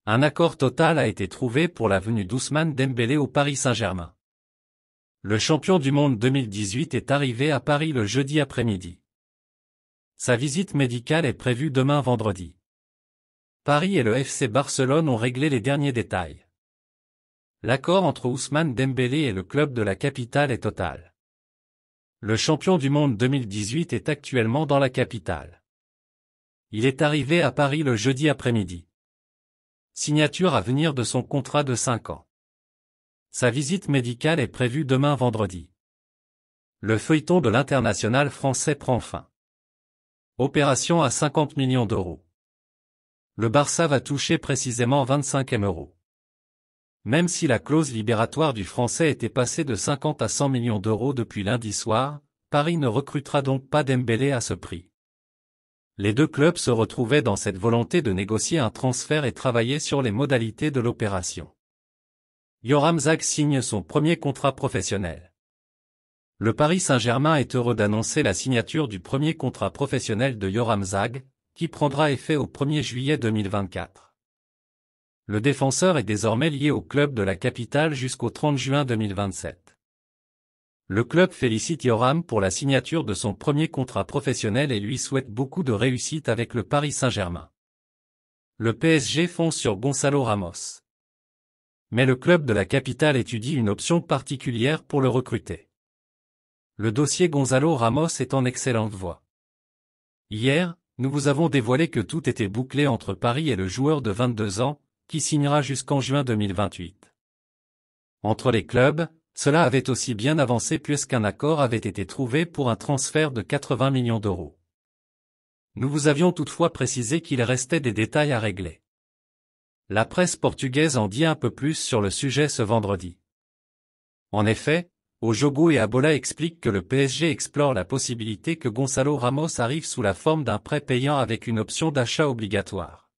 Un accord total a été trouvé pour la venue d'Ousmane Dembélé au Paris Saint-Germain. Le champion du monde 2018 est arrivé à Paris le jeudi après-midi. Sa visite médicale est prévue demain vendredi. Paris et le FC Barcelone ont réglé les derniers détails. L'accord entre Ousmane Dembélé et le club de la capitale est total. Le champion du monde 2018 est actuellement dans la capitale. Il est arrivé à Paris le jeudi après-midi. Signature à venir de son contrat de 5 ans. Sa visite médicale est prévue demain vendredi. Le feuilleton de l'international français prend fin. Opération à 50 millions d'euros. Le Barça va toucher précisément 25 M €. Même si la clause libératoire du Français était passée de 50 à 100 millions d'euros depuis lundi soir, Paris ne recrutera donc pas Dembélé à ce prix. Les deux clubs se retrouvaient dans cette volonté de négocier un transfert et travailler sur les modalités de l'opération. Yoram Zag signe son premier contrat professionnel. Le Paris Saint-Germain est heureux d'annoncer la signature du premier contrat professionnel de Yoram Zag, qui prendra effet au 1er juillet 2024. Le défenseur est désormais lié au club de la capitale jusqu'au 30 juin 2027. Le club félicite Yoram pour la signature de son premier contrat professionnel et lui souhaite beaucoup de réussite avec le Paris Saint-Germain. Le PSG fonce sur Gonzalo Ramos. Mais le club de la capitale étudie une option particulière pour le recruter. Le dossier Gonzalo Ramos est en excellente voie. Hier, nous vous avons dévoilé que tout était bouclé entre Paris et le joueur de 22 ans, qui signera jusqu'en juin 2028. Entre les clubs, cela avait aussi bien avancé puisqu'un accord avait été trouvé pour un transfert de 80 millions d'euros. Nous vous avions toutefois précisé qu'il restait des détails à régler. La presse portugaise en dit un peu plus sur le sujet ce vendredi. En effet, O Jogo et Abola expliquent que le PSG explore la possibilité que Gonzalo Ramos arrive sous la forme d'un prêt payant avec une option d'achat obligatoire.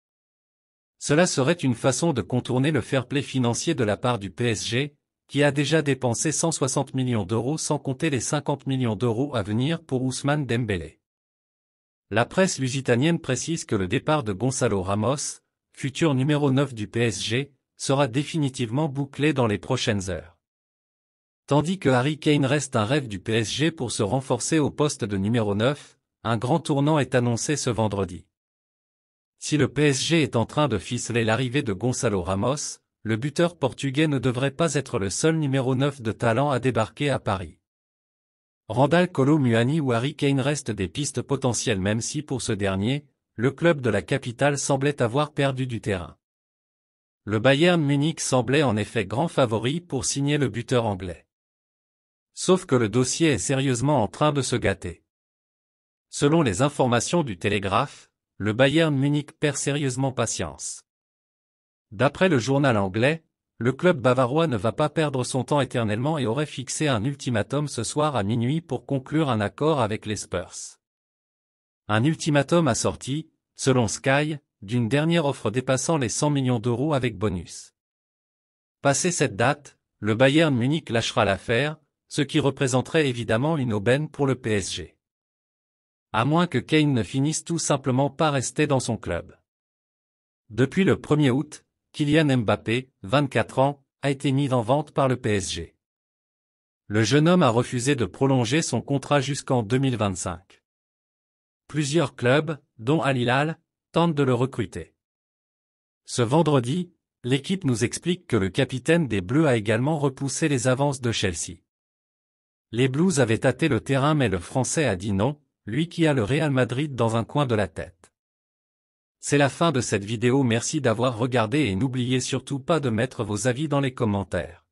Cela serait une façon de contourner le fair-play financier de la part du PSG, qui a déjà dépensé 160 millions d'euros sans compter les 50 millions d'euros à venir pour Ousmane Dembélé. La presse lusitanienne précise que le départ de Gonzalo Ramos, futur numéro 9 du PSG, sera définitivement bouclé dans les prochaines heures. Tandis que Harry Kane reste un rêve du PSG pour se renforcer au poste de numéro 9, un grand tournant est annoncé ce vendredi. Si le PSG est en train de ficeler l'arrivée de Gonzalo Ramos, le buteur portugais ne devrait pas être le seul numéro 9 de talent à débarquer à Paris. Randal Kolo Muani ou Harry Kane restent des pistes potentielles même si pour ce dernier, le club de la capitale semblait avoir perdu du terrain. Le Bayern Munich semblait en effet grand favori pour signer le buteur anglais. Sauf que le dossier est sérieusement en train de se gâter. Selon les informations du Télégraphe, le Bayern Munich perd sérieusement patience. D'après le journal anglais, le club bavarois ne va pas perdre son temps éternellement et aurait fixé un ultimatum ce soir à minuit pour conclure un accord avec les Spurs. Un ultimatum assorti, selon Sky, d'une dernière offre dépassant les 100 millions d'euros avec bonus. Passé cette date, le Bayern Munich lâchera l'affaire, ce qui représenterait évidemment une aubaine pour le PSG. À moins que Kane ne finisse tout simplement par rester dans son club. Depuis le 1er août, Kylian Mbappé, 24 ans, a été mis en vente par le PSG. Le jeune homme a refusé de prolonger son contrat jusqu'en 2025. Plusieurs clubs, dont Al Hilal, tentent de le recruter. Ce vendredi, l'équipe nous explique que le capitaine des Bleus a également repoussé les avances de Chelsea. Les Blues avaient tâté le terrain mais le Français a dit non, lui qui a le Real Madrid dans un coin de la tête. C'est la fin de cette vidéo, merci d'avoir regardé et n'oubliez surtout pas de mettre vos avis dans les commentaires.